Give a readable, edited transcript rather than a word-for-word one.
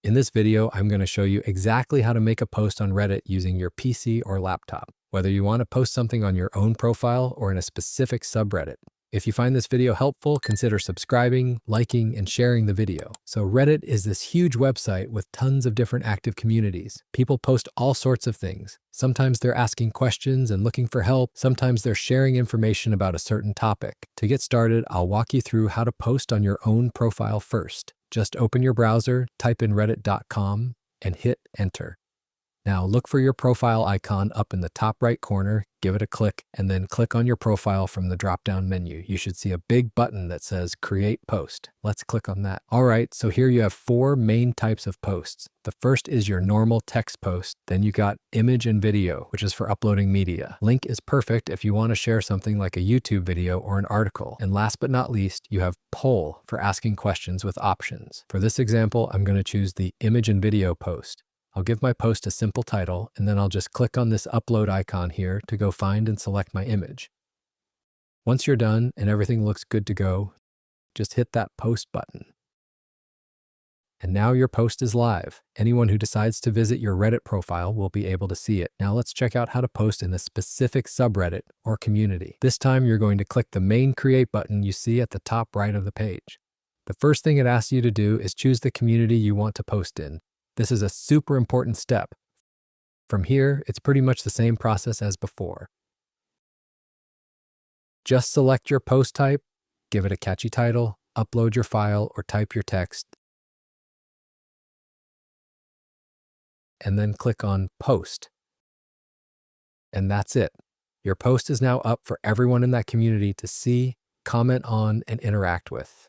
In this video, I'm going to show you exactly how to make a post on Reddit using your PC or laptop, whether you want to post something on your own profile or in a specific subreddit. If you find this video helpful, consider subscribing, liking, and sharing the video. So Reddit is this huge website with tons of different active communities. People post all sorts of things. Sometimes they're asking questions and looking for help. Sometimes they're sharing information about a certain topic. To get started, I'll walk you through how to post on your own profile first. Just open your browser, type in reddit.com, and hit enter. Now look for your profile icon up in the top right corner, give it a click, and then click on your profile from the drop-down menu. You should see a big button that says Create Post. Let's click on that. All right, so here you have 4 main types of posts. The first is your normal text post. Then you got image and video, which is for uploading media. Link is perfect if you want to share something like a YouTube video or an article. And last but not least, you have poll for asking questions with options. For this example, I'm going to choose the image and video post. I'll give my post a simple title, and then I'll just click on this upload icon here to go find and select my image. Once you're done and everything looks good to go, just hit that post button. And now your post is live. Anyone who decides to visit your Reddit profile will be able to see it. Now let's check out how to post in a specific subreddit or community. This time you're going to click the main Create button you see at the top right of the page. The first thing it asks you to do is choose the community you want to post in. This is a super important step. From here, it's pretty much the same process as before. Just select your post type, give it a catchy title, upload your file or type your text, and then click on Post. And that's it. Your post is now up for everyone in that community to see, comment on, and interact with.